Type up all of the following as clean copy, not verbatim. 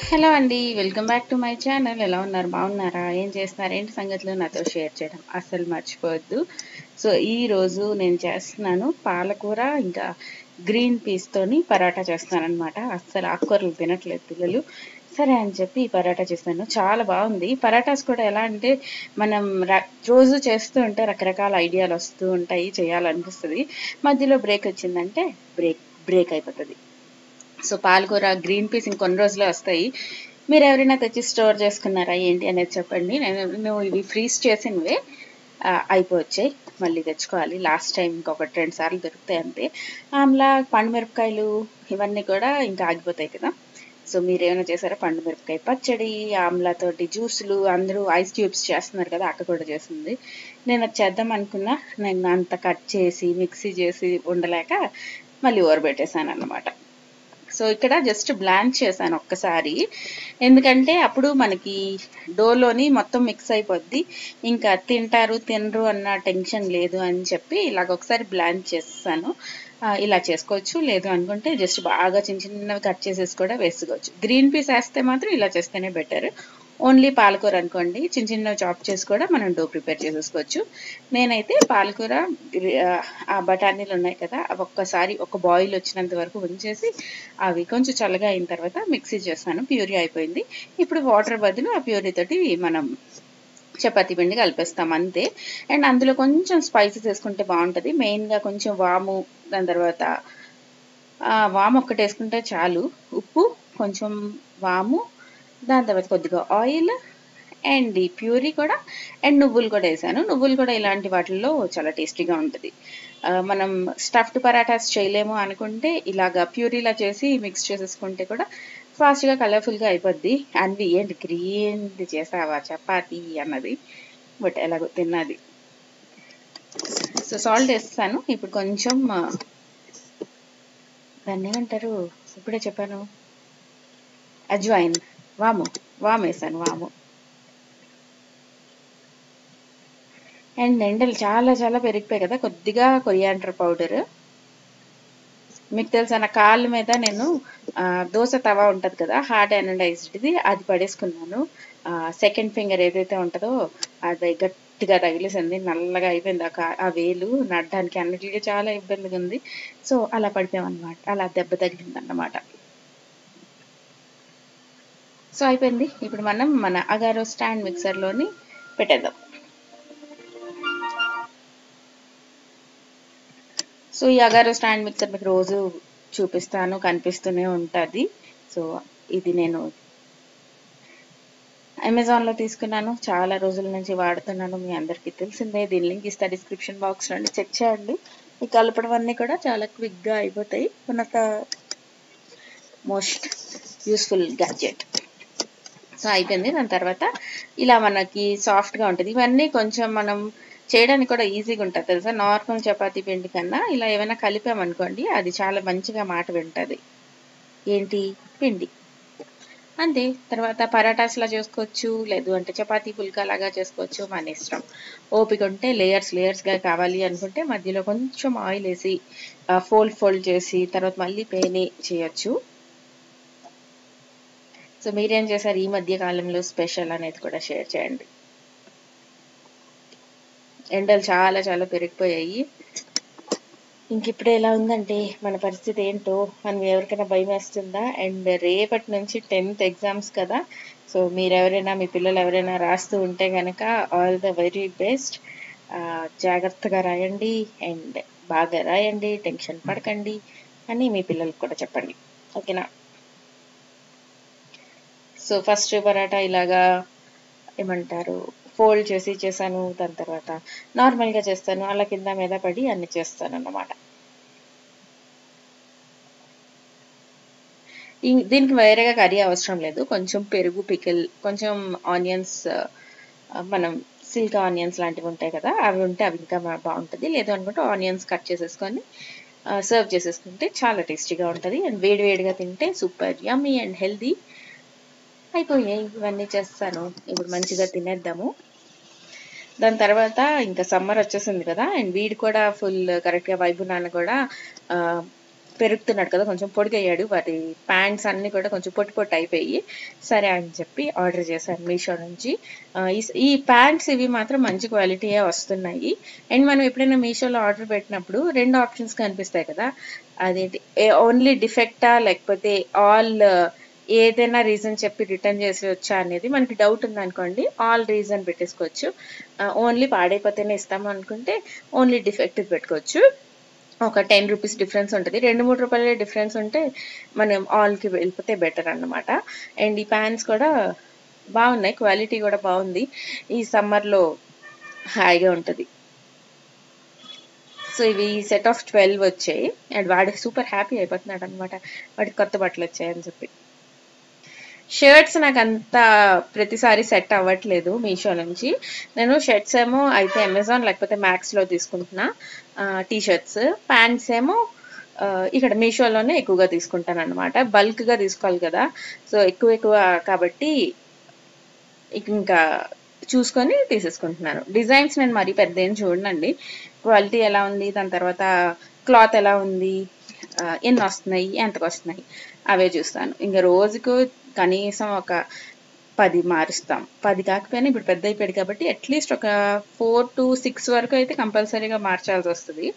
Hello అండి. Welcome back to my channel. ఎలా ఉన్నారు? బాగున్నారా? ఏం చేస్తున్నారు? ఏంటి సంగతులు నాతో షేర్ చేయడం అస్సలు మర్చిపోవద్దు. సో ఈరోజు నేను చేస్తున్నాను పాలకూర ఇంకా గ్రీన్ పీస్ తోని పరాటా చేస్తానన్నమాట. అస్సలు ఆకుకూరలు తినట్లేదు పిల్లలు. సరే అని చెప్పి ఈ పరాటా చేశాను. చాలా బాగుంది. పరాటాస్ కూడా ఎలా అంటే మనం రోజు చేస్తూ ఉంటే రకరకాల ఐడియాలు వస్తూ ఉంటాయి. చేయాలనిపిస్తుంది. మధ్యలో బ్రేక్ వచ్చిందంటే బ్రేక్ అయిపోతుంది. సో పాలకూర గ్రీన్ పీస్ ఇంకొన్ని రోజులే వస్తాయి. మీరు ఎవరైనా తెచ్చి స్టోర్ చేసుకున్నారా ఏంటి అనేది చెప్పండి. నేను ఇవి ఫ్రీజ్ చేసినవే అయిపోవచ్చాయి. మళ్ళీ తెచ్చుకోవాలి. లాస్ట్ టైం ఇంకొకటి 2 సార్లు దొరుకుతాయి అంతే. ఆమ్లా పండుమిరపకాయలు ఇవన్నీ కూడా ఇంకా ఆగిపోతాయి కదా. సో మీరేమైనా చేశారా? పండుమిరపకాయ పచ్చడి, ఆమ్లాతోటి జ్యూసులు, అందరూ ఐస్ క్యూబ్స్ చేస్తున్నారు కదా, అక్క కూడా చేస్తుంది. నేను అది చేద్దాం అనుకున్నా. నేను అంత కట్ చేసి మిక్సీ చేసి ఉండలేక మళ్ళీ ఊరబెట్టేశాను అన్నమాట. సో ఇక్కడ జస్ట్ బ్లాంచ్ చేశాను ఒక్కసారి. ఎందుకంటే అప్పుడు మనకి డోలోని మొత్తం మిక్స్ అయిపోద్ది. ఇంకా తింటారు తినరు అన్న టెన్షన్ లేదు అని చెప్పి ఇలాగ ఒకసారి బ్లాంచ్ చేస్తాను. ఇలా చేసుకోవచ్చు. లేదు అనుకుంటే జస్ట్ బాగా చిన్న చిన్నవి కట్ చేసేసి కూడా వేసుకోవచ్చు. గ్రీన్ పీస్ వేస్తే మాత్రం ఇలా చేస్తేనే బెటర్. ఓన్లీ పాలకూర అనుకోండి చిన్న చిన్నవి చాప్ చేసి కూడా మనం డో ప్రిపేర్ చేసేసుకోవచ్చు. నేనైతే పాలకూర ఆ బఠానీలు ఉన్నాయి కదా, అవి ఒక్కసారి ఒక బాయిల్ వచ్చినంత వరకు ఉంచేసి అవి కొంచెం చల్లగా అయిన తర్వాత మిక్సీ చేస్తాను. ప్యూరీ అయిపోయింది. ఇప్పుడు వాటర్ బదులు ఆ ప్యూరీ తోటి మనం చపాతీ పిండి కలిపేస్తాం అంతే. అండ్ అందులో కొంచెం స్పైసెస్ వేసుకుంటే బాగుంటుంది. మెయిన్గా కొంచెం వాము, దాని తర్వాత వాము ఒక్కటి వేసుకుంటే చాలు. ఉప్పు, కొంచెం వాము, దాని తర్వాత కొద్దిగా ఆయిల్ అండ్ ఈ ప్యూరీ కూడా, అండ్ నువ్వులు కూడా వేసాను. నువ్వులు కూడా ఇలాంటి వాటిల్లో చాలా టేస్టీగా ఉంటుంది. మనం స్టఫ్డ్ పరాటాస్ చేయలేము అనుకుంటే ఇలాగా ప్యూరీలా చేసి మిక్స్ చేసేసుకుంటే కూడా ఫాస్ట్గా కలర్ఫుల్గా అయిపోద్ది. అన్వి ఏంటి గ్రీన్ది చేసావా చపాతీ అన్నది, బట్ ఎలాగో తిన్నది. సో సాల్ట్ వేస్తాను ఇప్పుడు కొంచెం. దాన్ని ఏమంటారు, ఇప్పుడే చెప్పాను, అజ్వైన్, వాము వేసాను. వాము అండ్ ఎండలు చాలా చాలా పెరిగిపోయాయి కదా, కొద్దిగా కొరియాండర్ పౌడర్. మీకు తెలుసా నా కాళ్ళ మీద నేను దోశ తవా ఉంటుంది కదా, హాట్ అనడైజ్డ్ది, అది పడేసుకున్నాను. సెకండ్ ఫింగర్ ఏదైతే ఉంటుందో అది గట్టిగా తగిలేసింది. నల్లగా అయిపోయింది ఆ వేలు. నడడానికి అన్నిటికీ చాలా ఇబ్బందిగా ఉంది. సో అలా పడిపోయామన్నమాట. అలా దెబ్బ తగిలింది అన్నమాట. సో అయిపోయింది. ఇప్పుడు మనం మన అగారో స్టాండ్ మిక్సర్లోని పెట్టేద్దాం. సో ఈ అగారో స్టాండ్ మిక్సర్ మీకు రోజు చూపిస్తాను, కనిపిస్తూనే ఉంటుంది. సో ఇది నేను అమెజాన్లో తీసుకున్నాను. చాలా రోజుల నుంచి వాడుతున్నాను. మీ అందరికీ తెలిసిందే. దీని లింక్ ఇస్తా డిస్క్రిప్షన్ బాక్స్ నుండి చెక్ చేయండి. ఈ కలపడం అన్నీ కూడా చాలా క్విక్గా అయిపోతాయి. One of the most useful gadget. So అయిపోయింది. దాని తర్వాత ఇలా మనకి సాఫ్ట్గా ఉంటుంది. ఇవన్నీ కొంచెం మనం చేయడానికి కూడా ఈజీగా ఉంటుంది తెలుసా. నార్మల్ చపాతీ పిండి కన్నా ఇలా ఏమైనా కలిపామనుకోండి అది చాలా మంచిగా మాట వింటుంది. ఏంటి పిండి అంతే. తర్వాత పరాటాస్లా చేసుకోవచ్చు, లేదు అంటే చపాతీ పుల్కా లాగా చేసుకోవచ్చు, మన ఇష్టం. ఓపిక ఉంటే లేయర్స్గా కావాలి అనుకుంటే మధ్యలో కొంచెం ఆయిల్ వేసి ఫోల్డ్ చేసి తర్వాత మళ్ళీ పేని చేయొచ్చు. సో మీరేం చేశారు ఈ మధ్య కాలంలో స్పెషల్ అనేది కూడా షేర్ చేయండి. ఎండలు చాలా చాలా పెరిగిపోయాయి. ఇంక ఇప్పుడే ఎలా ఉందంటే మన పరిస్థితి ఏంటో మనం ఎవరికైనా భయం వేస్తుందా. అండ్ రేపటి నుంచి 10th ఎగ్జామ్స్ కదా. సో మీరెవరైనా మీ పిల్లలు ఎవరైనా రాస్తూ ఉంటే కనుక ఆల్ ద వెరీ బెస్ట్. జాగ్రత్తగా రాయండి అండ్ బాగా రాయండి, టెన్షన్ పడకండి అని మీ పిల్లలకు కూడా చెప్పండి. ఓకేనా. సో ఫస్ట్ పరాటా ఇలాగా ఏమంటారు ఫోల్డ్ చేసి చేశాను. దాని తర్వాత నార్మల్గా చేస్తాను, అలా కింద మీద పడి అన్ని చేస్తాను అన్నమాట. దీనికి వేరేగా కర్రీ అవసరం లేదు. కొంచెం పెరుగు, పికిల్, కొంచెం ఆనియన్స్, మనం సిల్క్ ఆనియన్స్ లాంటివి ఉంటాయి కదా, అవి ఉంటే అవి ఇంకా బాగుంటుంది. లేదు అనుకుంటే ఆనియన్స్ కట్ చేసేసుకొని సర్వ్ చేసేసుకుంటే చాలా టేస్టీగా ఉంటుంది. అండ్ వేడివేడిగా తింటే సూపర్ యమ్మీ అండ్ హెల్దీ. అయిపోయాయి ఇవన్నీ చేస్తాను. ఇప్పుడు మంచిగా తినేద్దాము. దాని తర్వాత ఇంకా సమ్మర్ వచ్చేసింది కదా, అండ్ వీడు కూడా ఫుల్ కరెక్ట్గా వైబు నాన్న కూడా పెరుగుతున్నాడు కదా, కొంచెం పొడిగయ్యాడు, వాటి ప్యాంట్స్ అన్ని కూడా కొంచెం పొట్టి పొట్టి అయిపోయి, సరే అని చెప్పి ఆర్డర్ చేశాను మీషో నుంచి. ఈ ప్యాంట్స్ ఇవి మాత్రం మంచి క్వాలిటీయే వస్తున్నాయి. అండ్ మనం ఎప్పుడైనా మీషోలో ఆర్డర్ పెట్టినప్పుడు 2 ఆప్షన్స్ కనిపిస్తాయి కదా, అదేంటి ఓన్లీ డిఫెక్టా లేకపోతే ఆల్ ఏదైనా రీజన్ చెప్పి రిటర్న్ చేసేయొచ్చా అనేది మనకి డౌట్ ఉందనుకోండి, ఆల్ రీజన్ పెట్టేసుకోవచ్చు. ఓన్లీ పాడైపోతేనే ఇస్తాము అనుకుంటే ఓన్లీ డిఫెక్ట్ పెట్టుకోవచ్చు. ఒక 10 రూపీస్ డిఫరెన్స్ ఉంటుంది, 2-3 రూపాయల డిఫరెన్స్ ఉంటే మనం ఆల్కి వెళ్ళిపోతే బెటర్ అన్నమాట. అండ్ ఈ ప్యాంట్స్ కూడా బాగున్నాయి, క్వాలిటీ కూడా బాగుంది, ఈ సమ్మర్లో హాయిగా ఉంటుంది. సో ఇవి సెట్ ఆఫ్ 12 వచ్చాయి. అండ్ వాడికి సూపర్ హ్యాపీ అయిపోతున్నాడు అనమాట, వాడికి కొత్త బట్టలు వచ్చాయని చెప్పి. షర్ట్స్ నాకు అంత ప్రతిసారి సెట్ అవ్వట్లేదు మీషో నుంచి. నేను షర్ట్స్ ఏమో అయితే అమెజాన్ లేకపోతే మ్యాక్స్లో తీసుకుంటున్నా, టీషర్ట్స్. ప్యాంట్స్ ఏమో ఇక్కడ మీషోలోనే ఎక్కువగా తీసుకుంటాను అనమాట, బల్క్గా తీసుకోవాలి కదా, సో ఎక్కువ కాబట్టి ఇంకా చూసుకొని తీసేసుకుంటున్నాను. డిజైన్స్ నేను మరీ పెద్ద ఏం చూడనండి, క్వాలిటీ ఎలా ఉంది, దాని తర్వాత క్లాత్ ఎలా ఉంది, ఎన్ని వస్తున్నాయి, ఎంతకు వస్తున్నాయి అవే చూస్తాను. ఇంకా రోజుకు కనీసం ఒక 10 మారుస్తాం, 10 కాకపోయినా ఇప్పుడు పెద్ద అయిపోయాడు కాబట్టి అట్లీస్ట్ ఒక 4 to 6 వరకు అయితే కంపల్సరీగా మార్చాల్సి వస్తుంది,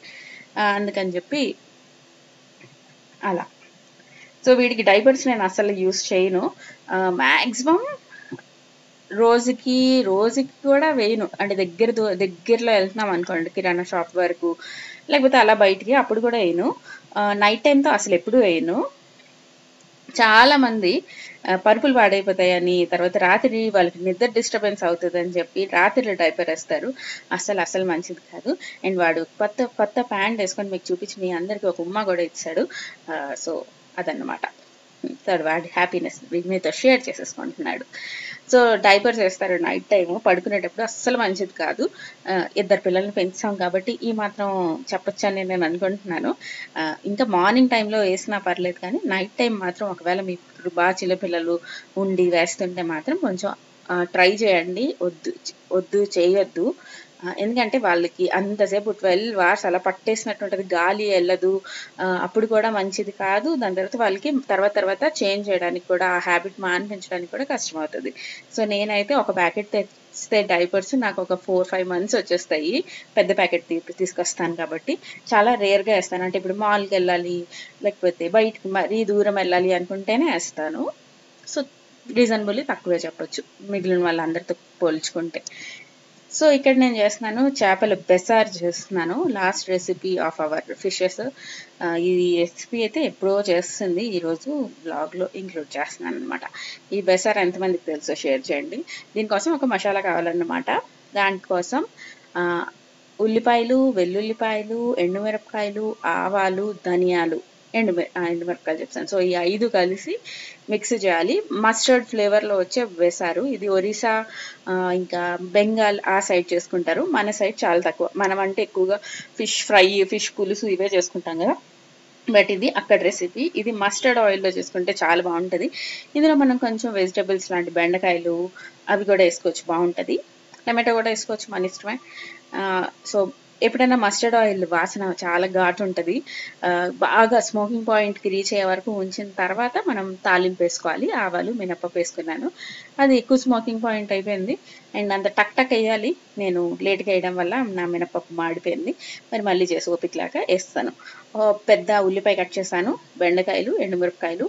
అందుకని చెప్పి అలా. సో వీడికి డైపర్స్ నేను అసలు యూస్ చేయను, మ్యాక్సిమం రోజుకి కూడా వేయను. అంటే దగ్గరలో వెళ్తున్నాం అనుకోండి కిరాణా షాప్ వరకు, లేకపోతే అలా బయటికి, అప్పుడు కూడా వేయను. నైట్ టైంతో అసలు ఎప్పుడు వేయను. చాలా మంది పరుపులు పాడైపోతాయని, తర్వాత రాత్రి వాళ్ళకి నిద్ర డిస్టర్బెన్స్ అవుతుంది అని చెప్పి రాత్రిలో డైపర్ వేస్తారు, అసలు మంచిది కాదు. అండ్ వాడు కొత్త ప్యాంట్ వేసుకొని మీకు చూపించి మీ అందరికి ఒక ఉమ్మ కూడా ఇచ్చాడు. సో అదన్నమాట, వాడి హ్యాపీనెస్ మీతో షేర్ చేసేసుకుంటున్నాడు. సో డైపర్స్ వేస్తారు నైట్ టైము పడుకునేటప్పుడు, అస్సలు మంచిది కాదు. 2 పిల్లల్ని పెంచాం కాబట్టి ఈ మాత్రం చెప్పొచ్చని నేను అనుకుంటున్నాను. ఇంకా మార్నింగ్ టైంలో వేసినా పర్లేదు, కానీ నైట్ టైం మాత్రం ఒకవేళ మీకు బాగా చిన్నపిల్లలు ఉండి వేస్తుంటే మాత్రం కొంచెం ట్రై చేయండి, వద్దు చేయొద్దు. ఎందుకంటే వాళ్ళకి అంతసేపు 12 hours అలా పట్టేసినట్టు ఉంటుంది, గాలి వెళ్ళదు, అప్పుడు కూడా మంచిది కాదు. దాని తర్వాత వాళ్ళకి తర్వాత చేంజ్ చేయడానికి కూడా, ఆ హ్యాబిట్ మాన్పించడానికి కూడా కష్టం అవుతుంది. సో నేనైతే ఒక ప్యాకెట్ తెస్తే డైపర్స్ నాకు ఒక 4-5 months వచ్చేస్తాయి, పెద్ద ప్యాకెట్ తీసుకొస్తాను కాబట్టి. చాలా రేర్గా వేస్తాను, అంటే ఇప్పుడు మాల్కి వెళ్ళాలి లేకపోతే బయటికి మరీ దూరం వెళ్ళాలి అనుకుంటేనే వేస్తాను. సో రీజనబుల్లీ తక్కువే చెప్పొచ్చు మిగిలిన వాళ్ళందరితో పోల్చుకుంటే. సో ఇక్కడ నేను చేస్తున్నాను చేపల బెసార్ చేస్తున్నాను, last recipe of our fishes. ఈ రెసిపీ అయితే ఎప్పుడో చేస్తుంది, ఈరోజు బ్లాగ్లో ఇంక్లూడ్ చేస్తున్నాను అనమాట. ఈ బెసార్ ఎంతమందికి తెలుసో షేర్ చేయండి. దీనికోసం ఒక మసాలా కావాలన్నమాట. దానికోసం ఉల్లిపాయలు, వెల్లుల్లిపాయలు, ఎండుమిరపకాయలు, ఆవాలు, ధనియాలు, ఎండుమిరపకాయలు చెప్తాను. సో ఈ 5 కలిసి మిక్స్ చేయాలి. మస్టర్డ్ ఫ్లేవర్లో వచ్చే వేసారు, ఇది ఒరిస్సా ఇంకా బెంగాల్ ఆ సైడ్ చేసుకుంటారు, మన సైడ్ చాలా తక్కువ. మనం అంటే ఎక్కువగా ఫిష్ ఫ్రై, ఫిష్ పులుసు ఇవే చేసుకుంటాం కదా, బట్ ఇది అక్కడ రెసిపీ. ఇది మస్టర్డ్ ఆయిల్లో చేసుకుంటే చాలా బాగుంటుంది. ఇందులో మనం కొంచెం వెజిటబుల్స్ లాంటి బెండకాయలు అవి కూడా వేసుకోవచ్చు, బాగుంటుంది. టమాటో కూడా వేసుకోవచ్చు, మన ఇష్టమే. సో ఎప్పుడైనా మస్టర్డ్ ఆయిల్ వాసన చాలా ఘాటు ఉంటుంది, బాగా స్మోకింగ్ పాయింట్కి రీచ్ అయ్యే వరకు ఉంచిన తర్వాత మనం తాలింపు వేసుకోవాలి. ఆవాలు, మినపప్పు వేసుకున్నాను, అది ఎక్కువ స్మోకింగ్ పాయింట్ అయిపోయింది. అండ్ అంత టక్ వేయాలి, నేను లేట్గా వేయడం వల్ల నా మినపప్పు మాడిపోయింది. మరి మళ్ళీ చేసి ఓపికలాగా వేస్తాను. పెద్ద ఉల్లిపాయ కట్ చేశాను, బెండకాయలు, ఎండుమిరపకాయలు,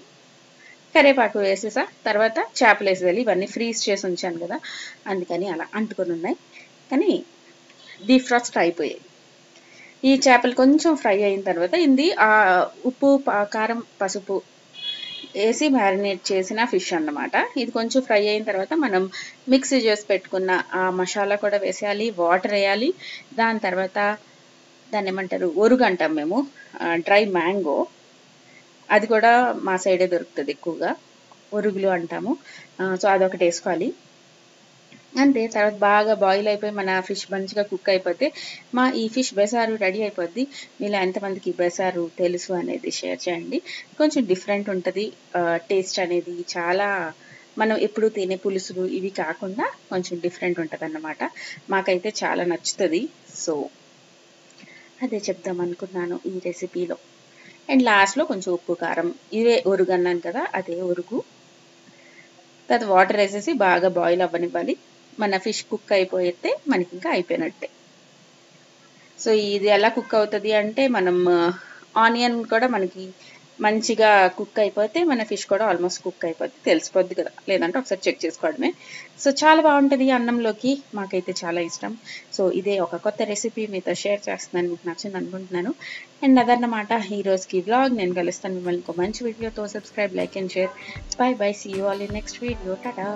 కరివేపాకు వేసేసా. తర్వాత చేపలు వేసేయాలి, ఇవన్నీ ఫ్రీజ్ చేసి ఉంచాను కదా, అందుకని అలా అంటుకొని ఉన్నాయి. కానీ డీప్ ఫ్రాస్ట్ అయిపోయాయి. ఈ చేపలు కొంచెం ఫ్రై అయిన తర్వాత ఇది ఉప్పు, కారం, పసుపు వేసి మ్యారినేట్ చేసిన ఫిష్ అన్నమాట. ఇది కొంచెం ఫ్రై అయిన తర్వాత మనం మిక్సీ చేసి పెట్టుకున్న ఆ మసాలా కూడా వేసేయాలి, వాటర్ వేయాలి. దాని తర్వాత దాన్ని ఏమంటారు, ఒరుగు అంటాం మేము, డ్రై మ్యాంగో, అది కూడా మా సైడే దొరుకుతుంది ఎక్కువగా, ఒరుగులు అంటాము. సో అదొకటి వేసుకోవాలి. అంతే. తర్వాత బాగా బాయిల్ అయిపోయి మన ఫిష్ మంచిగా కుక్ అయిపోతే ఈ ఫిష్ బెసారు రెడీ అయిపోద్ది. మీలో ఎంతమందికి బెసారు తెలుసు అనేది షేర్ చేయండి. కొంచెం డిఫరెంట్ ఉంటుంది టేస్ట్ అనేది, చాలా మనం ఎప్పుడు తినే పులుసులు ఇవి కాకుండా కొంచెం డిఫరెంట్ ఉంటుంది అన్నమాట. మాకైతే చాలా నచ్చుతుంది. సో అదే చెప్దాం అనుకున్నాను ఈ రెసిపీలో. అండ్ లాస్ట్లో కొంచెం ఉప్పు కారం, ఇవే ఒరుగు అన్నాను కదా, అదే ఒరుగు. తర్వాత వాటర్ వేసేసి బాగా బాయిల్ అవ్వనివ్వాలి. మన ఫిష్ కుక్ అయిపోతే మనకి ఇంకా అయిపోయినట్టే. సో ఇది ఎలా కుక్ అవుతుంది అంటే, మనం ఆనియన్ కూడా మనకి మంచిగా కుక్ అయిపోతే మన ఫిష్ కూడా ఆల్మోస్ట్ కుక్ అయిపోద్ది, తెలిసిపోద్ది కదా, లేదంటే ఒకసారి చెక్ చేసుకోవడమే. సో చాలా బాగుంటుంది అన్నంలోకి, మాకైతే చాలా ఇష్టం. సో ఇదే ఒక కొత్త రెసిపీ మీతో షేర్ చేస్తున్నాను, మీకు నచ్చింది అనుకుంటున్నాను. అండ్ అదన్నమాట ఈ రోజుకి వ్లాగ్. నేను కలుస్తాను మిమ్మల్ని ఇంకో మంచి వీడియోతో. Subscribe, like and share. Bye bye, see you all in next video. Tata.